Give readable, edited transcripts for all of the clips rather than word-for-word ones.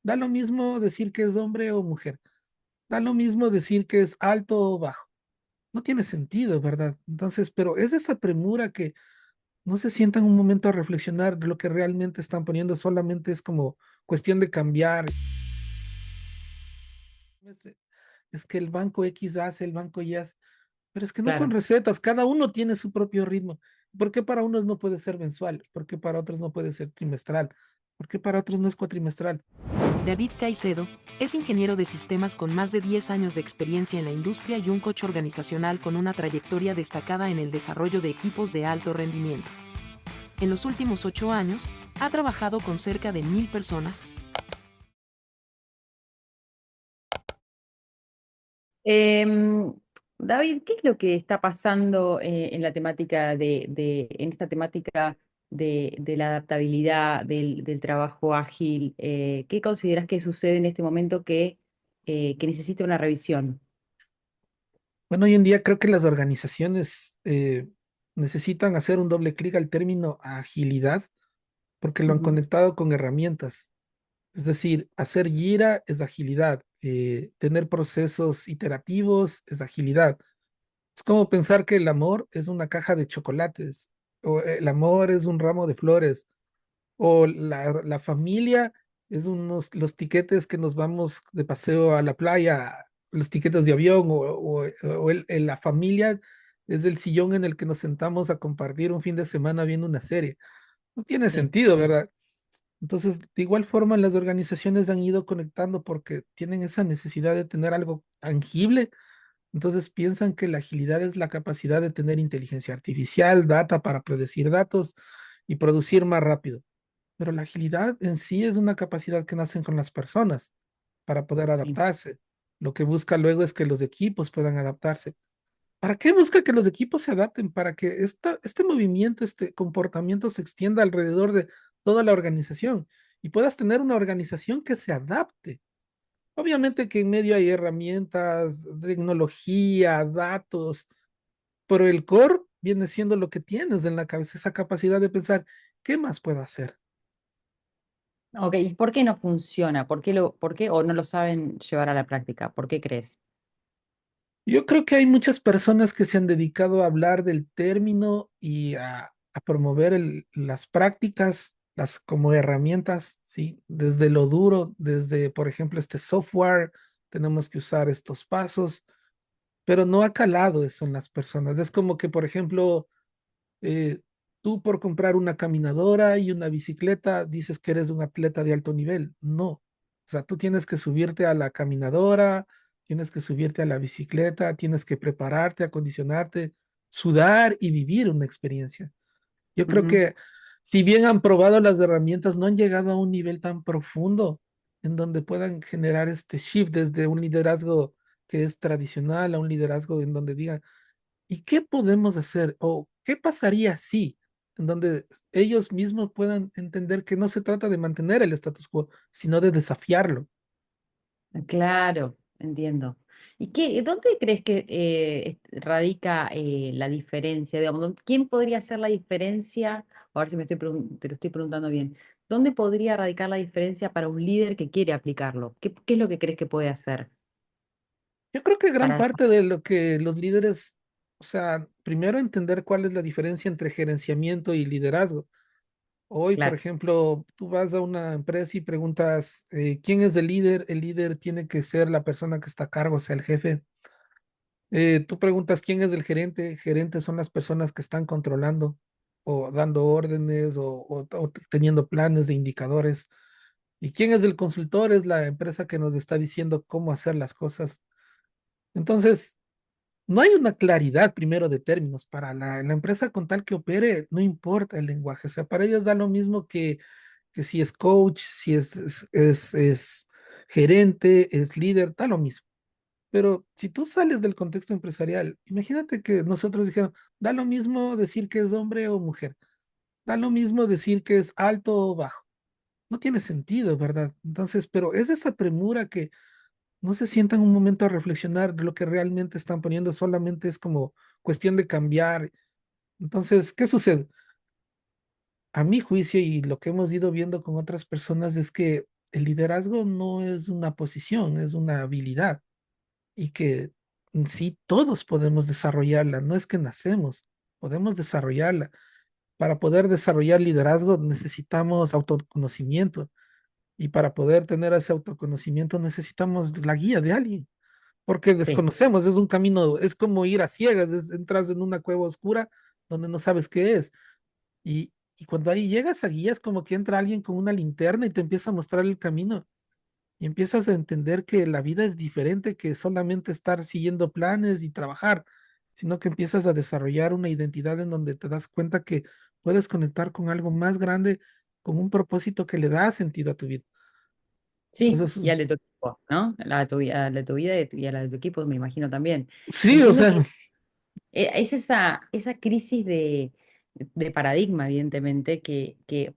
Da lo mismo decir que es hombre o mujer. Da lo mismo decir que es alto o bajo. No tiene sentido, ¿verdad? Entonces, pero es esa premura que no se sientan un momento a reflexionar de lo que realmente están poniendo, solamente es como cuestión de cambiar. Es que el banco X hace, el banco Y hace, pero es que no son Claro. recetas, cada uno tiene su propio ritmo. ¿Por qué para unos no puede ser mensual? ¿Por qué para otros no puede ser trimestral? ¿Por qué para otros no es cuatrimestral? David Caicedo es ingeniero de sistemas con más de 10 años de experiencia en la industria y un coach organizacional con una trayectoria destacada en el desarrollo de equipos de alto rendimiento. En los últimos 8 años, ha trabajado con cerca de 1.000 personas. Em, David, ¿qué es lo que está pasando en la temática en esta temática de la adaptabilidad, del trabajo ágil? ¿Qué consideras que sucede en este momento que necesita una revisión? Bueno, hoy en día creo que las organizaciones necesitan hacer un doble clic al término agilidad porque lo han Ujú, conectado con herramientas. Es decir, hacer Jira es agilidad, tener procesos iterativos es agilidad. Es como pensar que el amor es una caja de chocolates, o el amor es un ramo de flores, o la familia es los tiquetes que nos vamos de paseo a la playa, los tiquetes de avión, o la familia es el sillón en el que nos sentamos a compartir un fin de semana viendo una serie. No tiene sí. sentido, ¿verdad? Entonces, de igual forma, las organizaciones han ido conectando porque tienen esa necesidad de tener algo tangible. Entonces piensan que la agilidad es la capacidad de tener inteligencia artificial, data para predecir datos y producir más rápido. Pero la agilidad en sí es una capacidad que nacen con las personas para poder Sí. adaptarse. Lo que busca luego es que los equipos puedan adaptarse. ¿Para qué busca que los equipos se adapten? Para que este movimiento, este comportamiento se extienda alrededor de toda la organización y puedas tener una organización que se adapte. Obviamente que en medio hay herramientas, tecnología, datos, pero el core viene siendo lo que tienes en la cabeza, esa capacidad de pensar, ¿qué más puedo hacer? Ok, ¿y por qué no funciona? ¿Por qué o no lo saben llevar a la práctica? ¿Por qué crees? Yo creo que hay muchas personas que se han dedicado a hablar del término y a promover las prácticas, las como herramientas, ¿sí? Desde lo duro, desde, por ejemplo, este software, tenemos que usar estos pasos, pero no ha calado eso en las personas. Es como que, por ejemplo, eh, tú por comprar una caminadora y una bicicleta dices que eres un atleta de alto nivel. No. O sea, tú tienes que subirte a la caminadora, tienes que subirte a la bicicleta, tienes que prepararte, acondicionarte, sudar y vivir una experiencia. Yo creo Ujú, que si bien han probado las herramientas, no han llegado a un nivel tan profundo en donde puedan generar este shift desde un liderazgo que es tradicional a un liderazgo en donde digan, ¿y qué podemos hacer? ¿O qué pasaría si? En donde ellos mismos puedan entender que no se trata de mantener el status quo, sino de desafiarlo. claro, entiendo. ¿Dónde crees que radica la diferencia? Digamos, ¿quién podría hacer la diferencia? A ver si te lo estoy preguntando bien. ¿Dónde podría radicar la diferencia para un líder que quiere aplicarlo? ¿Qué es lo que crees que puede hacer? Yo creo que gran Para... parte de lo que los líderes, o sea, primero entender cuál es la diferencia entre gerenciamiento y liderazgo. Hoy, por Claro. ejemplo, tú vas a una empresa y preguntas, ¿quién es el líder? El líder tiene que ser la persona que está a cargo, o sea, el jefe. Tú preguntas quién es el gerente. Gerentes son las personas que están controlando o dando órdenes o teniendo planes de indicadores. ¿Y quién es el consultor? Es la empresa que nos está diciendo cómo hacer las cosas. Entonces, no hay una claridad primero de términos para la empresa con tal que opere, no importa el lenguaje. O sea, para ellos da lo mismo que si es coach, si es gerente, es líder, da lo mismo. Pero si tú sales del contexto empresarial, imagínate que nosotros dijeron, da lo mismo decir que es hombre o mujer, da lo mismo decir que es alto o bajo. No tiene sentido, ¿verdad? Entonces, pero es esa premura que no se sientan un momento a reflexionar de lo que realmente están poniendo, solamente es como cuestión de cambiar. Entonces, ¿qué sucede? a mi juicio y lo que hemos ido viendo con otras personas es que el liderazgo no es una posición, es una habilidad y que en sí todos podemos desarrollarla, no es que nacemos, podemos desarrollarla. Para poder desarrollar liderazgo necesitamos autoconocimiento y para poder tener ese autoconocimiento necesitamos la guía de alguien, porque Sí, desconocemos, es un camino, es como ir a ciegas, entras en una cueva oscura donde no sabes qué es. Y cuando ahí llegas a guías, como que entra alguien con una linterna y te empieza a mostrar el camino y empiezas a entender que la vida es diferente que solamente estar siguiendo planes y trabajar, sino que empiezas a desarrollar una identidad en donde te das cuenta que puedes conectar con algo más grande, con un propósito que le da sentido a tu vida. sí, y Entonces, al de tu equipo, ¿no? Al de tu vida y a la de tu equipo, me imagino también. sí, o Entiendo sea, que es esa crisis de paradigma, evidentemente, que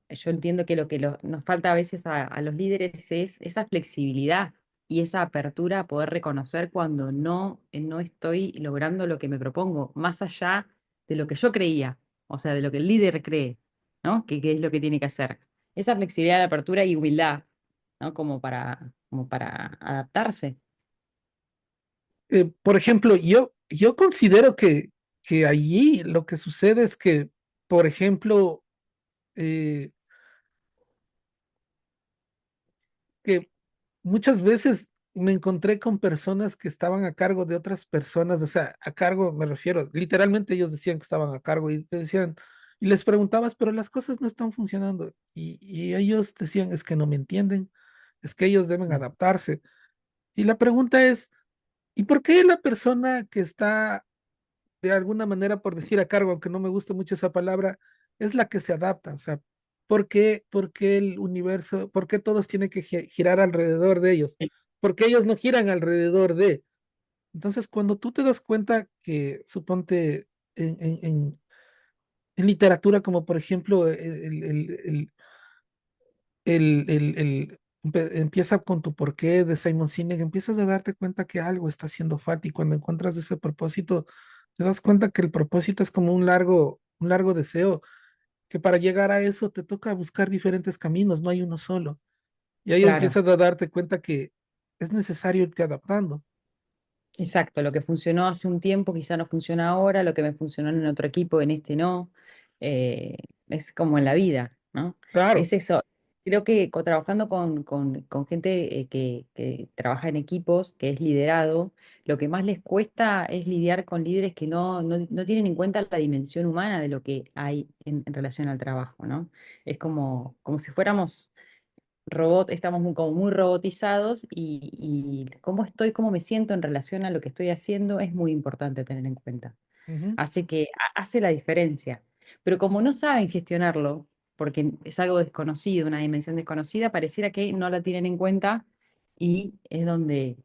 yo entiendo que lo que nos falta a veces a los líderes es esa flexibilidad y esa apertura a poder reconocer cuando no estoy logrando lo que me propongo, más allá de lo que yo creía, o sea, de lo que el líder cree, ¿no? Que es lo que tiene que hacer. Esa flexibilidad, apertura y humildad, ¿no? Como para adaptarse. por ejemplo, yo considero que allí lo que sucede es que, por ejemplo, eh, que muchas veces me encontré con personas que estaban a cargo de otras personas, o sea, a cargo me refiero, literalmente ellos decían que estaban a cargo y te decían, y les preguntabas, pero las cosas no están funcionando. Y ellos decían, es que no me entienden, es que ellos deben adaptarse. Y la pregunta es, ¿y por qué la persona que está de alguna manera, por decir a cargo, aunque no me gusta mucho esa palabra, es la que se adapta? O sea, por qué el universo, por qué todos tienen que girar alrededor de ellos? Porque ellos no giran alrededor de. Entonces, cuando tú te das cuenta que, suponte, en literatura, como por ejemplo, empieza con tu porqué de Simon Sinek, empiezas a darte cuenta que algo está haciendo falta y cuando encuentras ese propósito, te das cuenta que el propósito es como un largo deseo, que para llegar a eso te toca buscar diferentes caminos, no hay uno solo. Y ahí Claro. empiezas a darte cuenta que es necesario irte adaptando. Exacto, lo que funcionó hace un tiempo quizá no funciona ahora, lo que me funcionó en otro equipo, en este no. Eh, es como en la vida, ¿no? Claro. Es eso. Creo que trabajando con gente que trabaja en equipos, que es liderado, lo que más les cuesta es lidiar con líderes que no tienen en cuenta la dimensión humana de lo que hay en relación al trabajo, ¿no? Es como si fuéramos estamos como muy robotizados y cómo me siento en relación a lo que estoy haciendo es muy importante tener en cuenta. Ujú. Hace la diferencia. Pero como no saben gestionarlo, porque es algo desconocido, una dimensión desconocida, pareciera que no la tienen en cuenta y es donde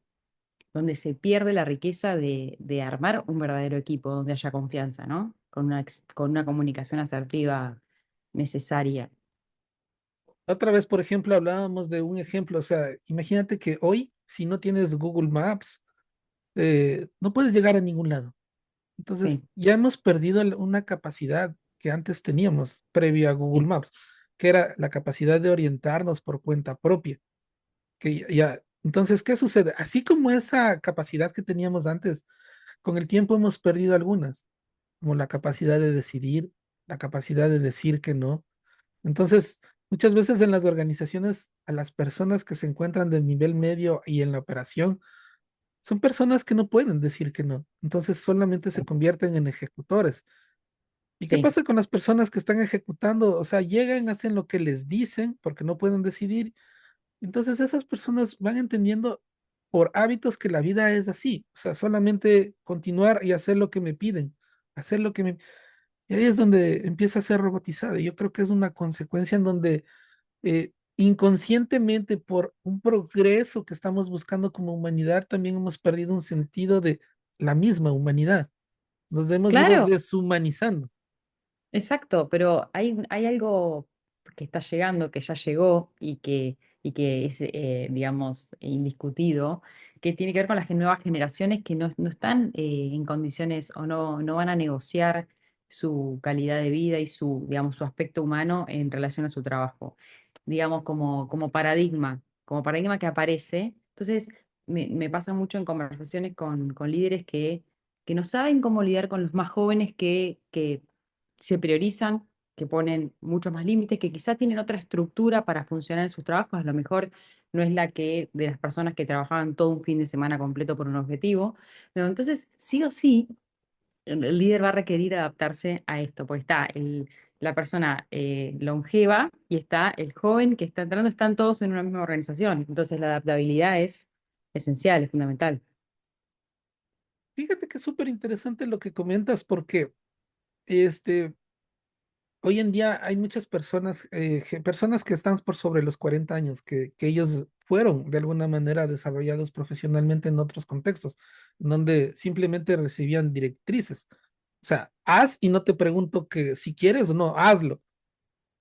se pierde la riqueza de armar un verdadero equipo, donde haya confianza, ¿no? Con una comunicación asertiva necesaria. Otra vez, por ejemplo, hablábamos de un ejemplo, o sea, imagínate que hoy, si no tienes Google Maps, no puedes llegar a ningún lado. Entonces, Sí, ya hemos perdido una capacidad que antes teníamos previo a Google sí, Maps, que era la capacidad de orientarnos por cuenta propia. Entonces, ¿qué sucede? Así como esa capacidad que teníamos antes, con el tiempo hemos perdido algunas, como la capacidad de decidir, la capacidad de decir que no. Entonces, muchas veces en las organizaciones, a las personas que se encuentran del nivel medio y en la operación, son personas que no pueden decir que no. Entonces, solamente se convierten en ejecutores. ¿Y qué sí. pasa con las personas que están ejecutando? O sea, llegan, hacen lo que les dicen porque no pueden decidir. Entonces, esas personas van entendiendo por hábitos que la vida es así. O sea, solamente continuar y hacer lo que me piden, hacer lo que me... Y ahí es donde empieza a ser robotizado. Y yo creo que es una consecuencia en donde inconscientemente por un progreso que estamos buscando como humanidad, también hemos perdido un sentido de la misma humanidad. Nos hemos ido Claro, deshumanizando. exacto, pero hay algo que está llegando, que ya llegó y que es, digamos, indiscutido, que tiene que ver con las nuevas generaciones que no están en condiciones o no van a negociar su calidad de vida y su, digamos, su aspecto humano en relación a su trabajo. Digamos, como paradigma que aparece. Entonces, me pasa mucho en conversaciones con líderes que no saben cómo lidiar con los más jóvenes que se priorizan, que ponen muchos más límites, que quizá tienen otra estructura para funcionar en sus trabajos, a lo mejor no es la que de las personas que trabajaban todo un fin de semana completo por un objetivo. Pero entonces, sí o sí, el líder va a requerir adaptarse a esto, porque está la persona longeva y está el joven que está entrando, están todos en una misma organización. Entonces, la adaptabilidad es esencial, es fundamental. Fíjate que es súper interesante lo que comentas porque este, hoy en día hay muchas personas, personas que están por sobre los 40 años, que ellos fueron de alguna manera desarrollados profesionalmente en otros contextos, donde simplemente recibían directrices. O sea, haz y no te pregunto que si quieres o no, hazlo.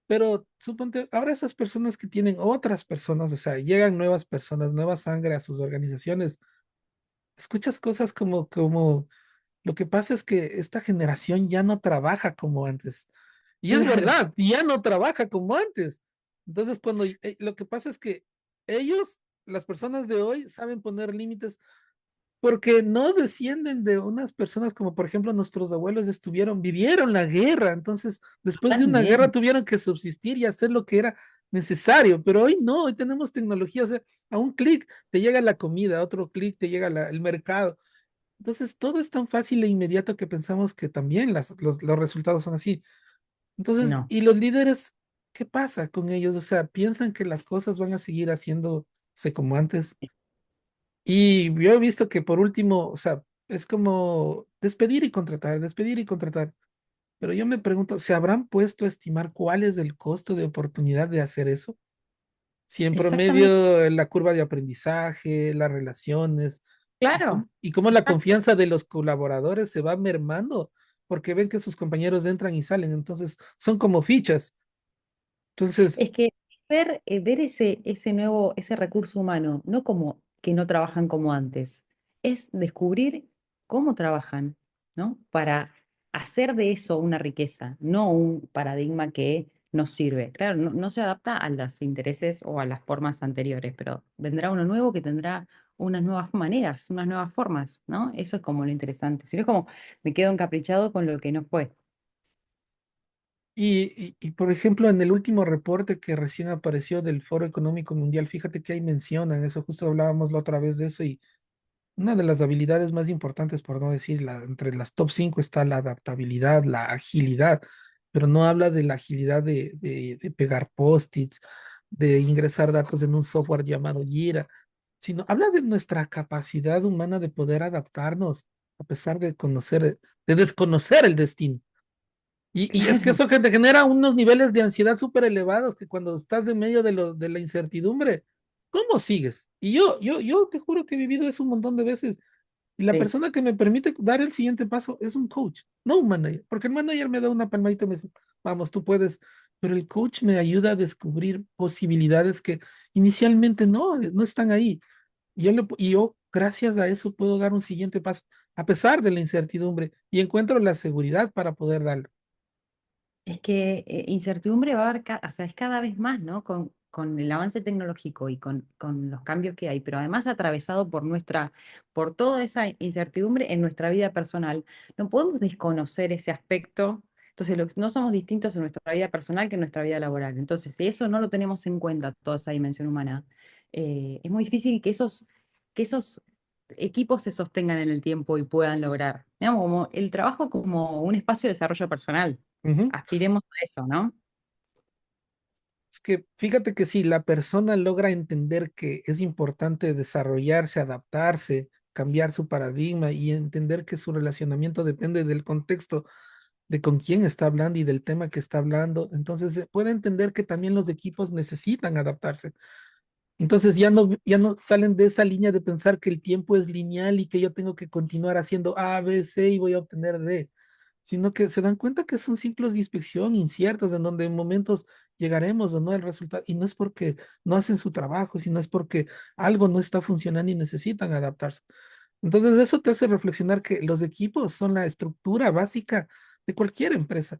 Pero suponte, ahora esas personas que tienen otras personas, o sea, llegan nuevas personas, nueva sangre a sus organizaciones, escuchas cosas como lo que pasa es que esta generación ya no trabaja como antes. Y es Claro, verdad, ya no trabaja como antes. Entonces, cuando lo que pasa es que ellos, las personas de hoy, saben poner límites porque no descienden de unas personas como, por ejemplo, nuestros abuelos vivieron la guerra. Entonces, después de una guerra totalmente. tuvieron que subsistir y hacer lo que era necesario. Pero hoy no, hoy tenemos tecnología. O sea, a un clic te llega la comida, a otro clic te llega el mercado. Entonces, todo es tan fácil e inmediato que pensamos que también los resultados son así. Entonces, No, ¿y los líderes, qué pasa con ellos? O sea, piensan que las cosas van a seguir haciéndose como antes. Y yo he visto que por último, o sea, es como despedir y contratar, despedir y contratar. Pero yo me pregunto, ¿se habrán puesto a estimar cuál es el costo de oportunidad de hacer eso? Si en exactamente, promedio la curva de aprendizaje, las relaciones claro, y cómo la exacto. confianza de los colaboradores se va mermando porque ven que sus compañeros entran y salen, entonces son como fichas. Entonces, Es que ver ese nuevo, ese recurso humano, no como que no trabajan como antes, es descubrir cómo trabajan, ¿no? Para hacer de eso una riqueza, no un paradigma que nos sirve. Claro, no se adapta a los intereses o a las formas anteriores, pero vendrá uno nuevo que tendrá unas nuevas maneras, unas nuevas formas, ¿no? Eso es como lo interesante. Si no es como me quedo encaprichado con lo que no fue. por ejemplo, en el último reporte que recién apareció del Foro Económico Mundial, fíjate que ahí mencionan eso, justo hablábamos la otra vez de eso, y una de las habilidades más importantes, por no decir, entre las top 5 está la adaptabilidad, la agilidad, pero no habla de la agilidad de pegar post-its, de ingresar datos en un software llamado Jira, sino habla de nuestra capacidad humana de poder adaptarnos a pesar de de desconocer el destino. Y es que Claro. eso que te genera unos niveles de ansiedad súper elevados que cuando estás en medio de la incertidumbre, ¿cómo sigues? Y yo te juro que he vivido eso un montón de veces. Y la Sí. persona que me permite dar el siguiente paso es un coach, no un manager, porque el manager me da una palmadita y me dice, vamos, tú puedes, pero el coach me ayuda a descubrir posibilidades que inicialmente no están ahí. Y yo, gracias a eso, puedo dar un siguiente paso, a pesar de la incertidumbre, y encuentro la seguridad para poder darlo. Es que incertidumbre va a haber, o sea, es cada vez más, ¿no? Con el avance tecnológico y con los cambios que hay, pero además atravesado por toda esa incertidumbre en nuestra vida personal. No podemos desconocer ese aspecto. Entonces, no somos distintos en nuestra vida personal que en nuestra vida laboral. Entonces, si eso no lo tenemos en cuenta, toda esa dimensión humana, es muy difícil que esos equipos se sostengan en el tiempo y puedan lograr, digamos, como el trabajo como un espacio de desarrollo personal. Ujú. Aspiremos a eso, ¿no? Es que fíjate que si la persona logra entender que es importante desarrollarse, adaptarse, cambiar su paradigma y entender que su relacionamiento depende del contexto de con quién está hablando y del tema que está hablando, entonces puede entender que también los equipos necesitan adaptarse. Entonces ya no salen de esa línea de pensar que el tiempo es lineal y que yo tengo que continuar haciendo A, B, C y voy a obtener D, sino que se dan cuenta que son ciclos de inspección inciertos en donde en momentos llegaremos o no al resultado y no es porque no hacen su trabajo, sino es porque algo no está funcionando y necesitan adaptarse. Entonces eso te hace reflexionar que los equipos son la estructura básica de cualquier empresa.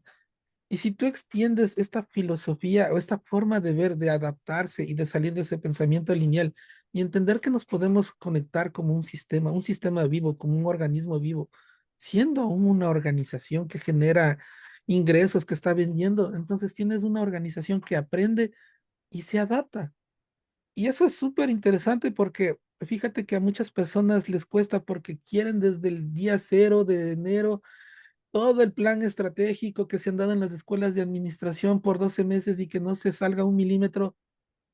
Y si tú extiendes esta filosofía o esta forma de ver, de adaptarse y de salir de ese pensamiento lineal y entender que nos podemos conectar como un sistema vivo, como un organismo vivo, siendo aún una organización que genera ingresos, que está vendiendo, entonces tienes una organización que aprende y se adapta. Y eso es súper interesante porque fíjate que a muchas personas les cuesta porque quieren desde el día 0 de enero todo el plan estratégico que se han dado en las escuelas de administración por 12 meses y que no se salga un milímetro.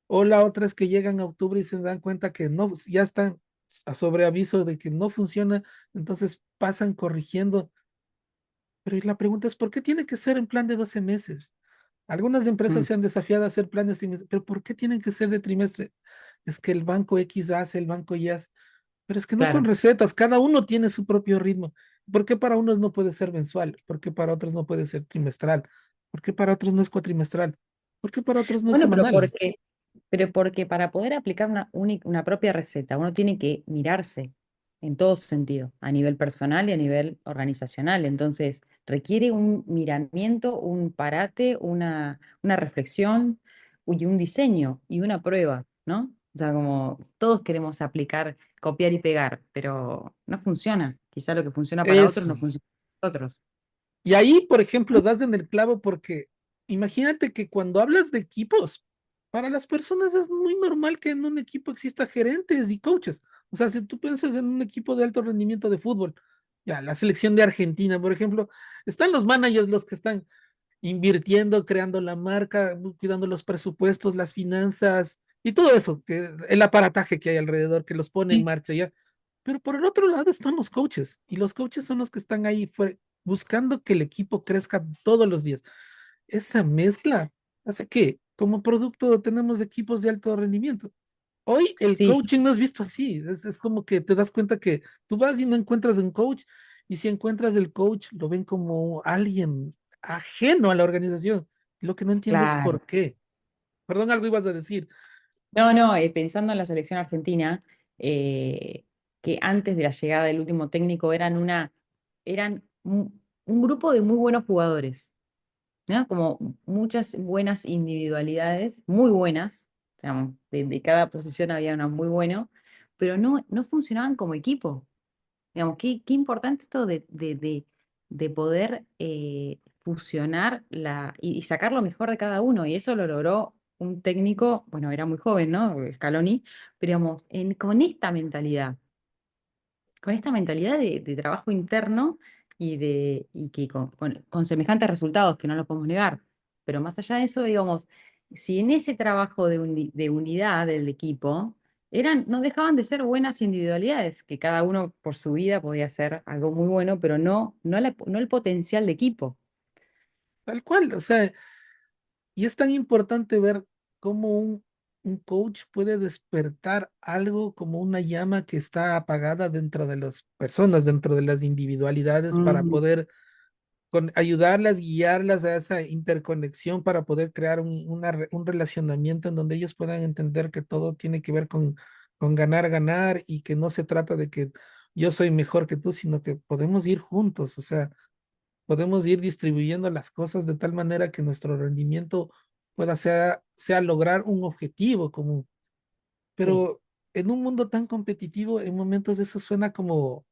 O la otra es que llegan a octubre y se dan cuenta que no, ya están a sobreaviso de que no funciona, entonces pasan corrigiendo. Pero y la pregunta es, ¿por qué tiene que ser en plan de 12 meses? Algunas empresas Mm, se han desafiado a hacer planes, pero ¿por qué tienen que ser de trimestre? Es que el banco X hace, el banco Y hace. Pero es que no son claro. recetas, cada uno tiene su propio ritmo. ¿Por qué para unos no puede ser mensual? ¿Por qué para otros no puede ser trimestral? ¿Por qué para otros no es cuatrimestral? ¿Por qué para otros no es Bueno, semanal? pero porque para poder aplicar una propia receta, uno tiene que mirarse en todo sentido, a nivel personal y a nivel organizacional. Entonces, requiere un miramiento, un parate, una reflexión y un diseño y una prueba, ¿no? O sea, como todos queremos aplicar, copiar y pegar, pero no funciona. Quizá lo que funciona para otros Eso. no funciona para otros. Y ahí, por ejemplo, das en el clavo porque imagínate que cuando hablas de equipos, para las personas es muy normal que en un equipo exista gerentes y coaches. O sea, si tú piensas en un equipo de alto rendimiento de fútbol, ya, la selección de Argentina, por ejemplo, están los managers, los que están invirtiendo, creando la marca, cuidando los presupuestos, las finanzas y todo eso, que el aparataje que hay alrededor, que los pone en Sí. marcha ya. Pero por el otro lado están los coaches, y los coaches son los que están ahí buscando que el equipo crezca todos los días. Esa mezcla hace que, como producto, tenemos equipos de alto rendimiento. Hoy el Sí, coaching no es visto así, es como que te das cuenta que tú vas y no encuentras un coach, y si encuentras el coach, lo ven como alguien ajeno a la organización. Lo que no entiendo es claro. por qué. Perdón, algo ibas a decir. No, no, pensando en la selección argentina, eh, que antes de la llegada del último técnico eran un grupo de muy buenos jugadores, ¿no? Como muchas buenas individualidades, muy buenas, o sea, de cada posición había una muy bueno, pero no funcionaban como equipo. Digamos, qué importante esto de poder fusionar y sacar lo mejor de cada uno. Y eso lo logró un técnico, bueno, era muy joven, ¿no? Scaloni, pero digamos, con esta mentalidad de trabajo interno y que con semejantes resultados que no lo podemos negar. Pero más allá de eso, digamos, si en ese trabajo de unidad del equipo no dejaban de ser buenas individualidades, que cada uno por su vida podía hacer algo muy bueno, pero no el potencial de equipo. Tal cual, o sea, y es tan importante ver cómo un coach puede despertar algo como una llama que está apagada dentro de las personas, dentro de las individualidades, para Mm, poder ayudarlas, guiarlas a esa interconexión para poder crear un relacionamiento en donde ellos puedan entender que todo tiene que ver con ganar, ganar, y que no se trata de que yo soy mejor que tú, sino que podemos ir juntos, o sea, podemos ir distribuyendo las cosas de tal manera que nuestro rendimiento sea lograr un objetivo común. sí, Pero en un mundo tan competitivo, en momentos eso suena como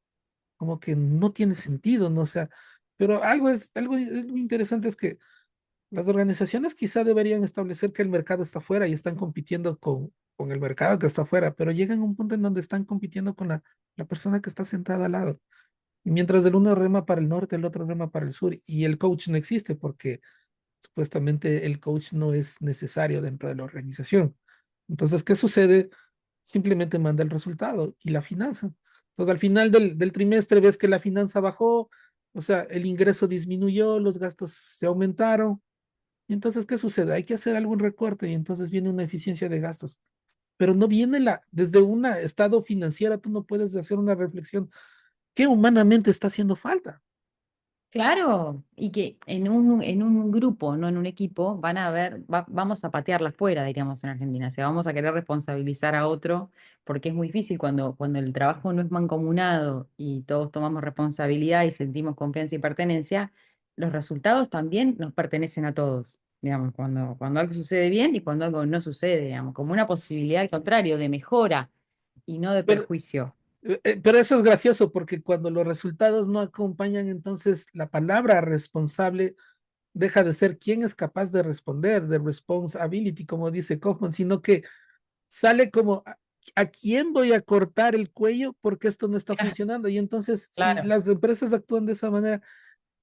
que no tiene sentido, ¿no? O sea, pero algo interesante es que las organizaciones quizá deberían establecer que el mercado está afuera y están compitiendo con el mercado que está afuera, pero llegan a un punto en donde están compitiendo con la persona que está sentada al lado. Y mientras el uno rema para el norte, el otro rema para el sur, y el coach no existe porque supuestamente el coach no es necesario dentro de la organización. Entonces, ¿qué sucede? Simplemente manda el resultado y la finanza. Entonces, al final del trimestre ves que la finanza bajó, o sea, el ingreso disminuyó, los gastos se aumentaron. Y entonces, ¿qué sucede? Hay que hacer algún recorte y entonces viene una eficiencia de gastos. Pero no viene desde un estado financiero, tú no puedes hacer una reflexión. ¿Qué humanamente está haciendo falta? claro, y que en un grupo, no en un equipo, van a ver, vamos a patearla fuera, diríamos en Argentina. O sea, vamos a querer responsabilizar a otro, porque es muy difícil cuando el trabajo no es mancomunado y todos tomamos responsabilidad y sentimos confianza y pertenencia, los resultados también nos pertenecen a todos, digamos, cuando algo sucede bien y cuando algo no sucede, digamos, como una posibilidad al contrario de mejora y no de Pero, perjuicio. pero eso es gracioso porque cuando los resultados no acompañan, entonces la palabra responsable deja de ser quién es capaz de responder, de responsibility, como dice Kaufman, sino que sale como a quién voy a cortar el cuello porque esto no está funcionando. Y entonces, si Claro, las empresas actúan de esa manera,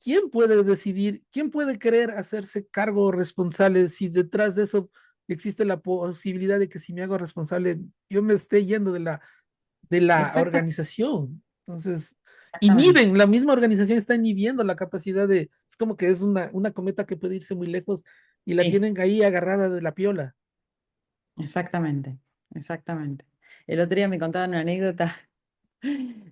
¿quién puede decidir? ¿Quién puede querer hacerse cargo responsable si detrás de eso existe la posibilidad de que si me hago responsable, yo me esté yendo de la exactamente, organización? Entonces, exactamente, inhiben, la misma organización está inhibiendo la capacidad de, es como que es una cometa que puede irse muy lejos y la sí, tienen ahí agarrada de la piola. exactamente, exactamente. El otro día me contaban una anécdota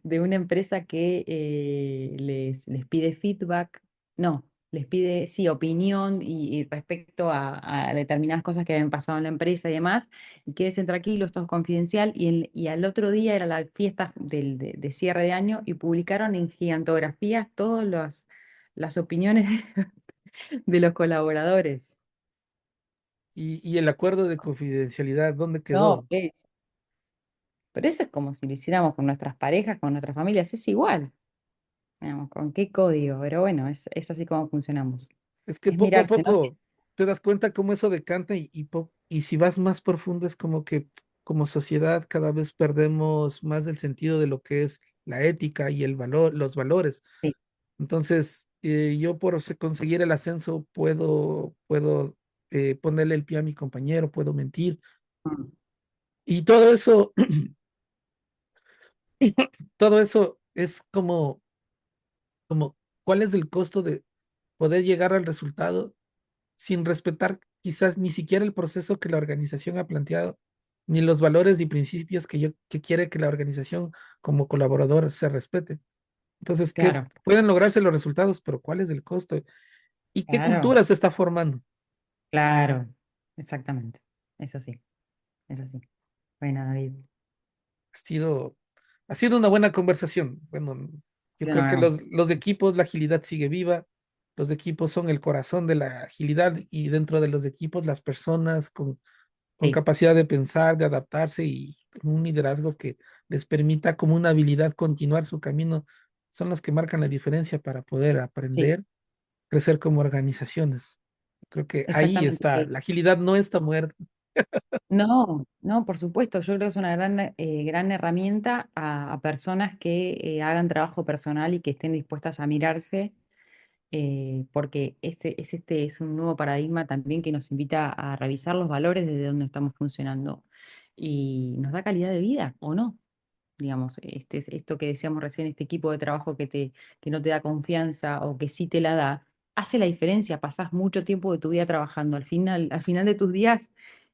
de una empresa que les pide feedback, no, les pide, sí, opinión y respecto a determinadas cosas que habían pasado en la empresa y demás, y quédense tranquilos, esto es confidencial, y al otro día era la fiesta de cierre de año y publicaron en gigantografías todas las opiniones de los colaboradores. Y el acuerdo de confidencialidad, ¿dónde No, quedó? pero eso es como si lo hiciéramos con nuestras parejas, con nuestras familias, es igual. Digamos, ¿con qué código? Pero bueno, es así como funcionamos. Es que Es poco a mirarse, ¿no? poco te das cuenta cómo eso decanta y si vas más profundo es como que como sociedad cada vez perdemos más el sentido de lo que es la ética y el valor, los valores. Sí. Entonces, yo por conseguir el ascenso puedo ponerle el pie a mi compañero, puedo mentir. Mm. Y todo eso, todo eso es como, ¿cuál es el costo de poder llegar al resultado sin respetar quizás ni siquiera el proceso que la organización ha planteado, ni los valores y principios que quiere que la organización como colaborador se respete? Entonces, que Claro, pueden lograrse los resultados, pero ¿cuál es el costo? ¿Y qué claro, cultura se está formando? claro, exactamente. Es así, es así. Bueno, David, Ha sido, ha sido una buena conversación. Bueno, yo de creo que nuevo. los equipos, la agilidad sigue viva. Los equipos son el corazón de la agilidad y dentro de los equipos las personas con Sí, capacidad de pensar, de adaptarse y con un liderazgo que les permita como una habilidad continuar su camino, son los que marcan la diferencia para poder sí, aprender, crecer como organizaciones. Creo que ahí exactamente. está, la agilidad no está muerta. No, no, por supuesto, yo creo que es una gran herramienta a personas que hagan trabajo personal y que estén dispuestas a mirarse porque este es un nuevo paradigma también que nos invita a revisar los valores desde donde estamos funcionando y nos da calidad de vida o no. Digamos, esto que decíamos recién, este equipo de trabajo que no te da confianza o que sí te la da, hace la diferencia. Pasás mucho tiempo de tu vida trabajando. Al final de tus días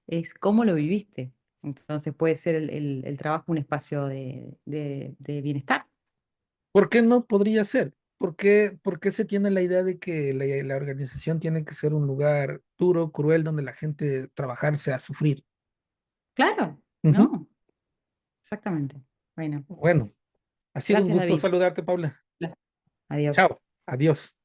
es cómo lo viviste. Entonces puede ser el trabajo un espacio de bienestar. ¿Por qué no podría ser? ¿Por qué se tiene la idea de que la organización tiene que ser un lugar duro, cruel, donde la gente trabajarse a sufrir? Claro, Ujú. ¿no? Exactamente. Bueno. Bueno, ha sido un Gracias, gusto David. saludarte, Paula. Adiós. Chao, adiós.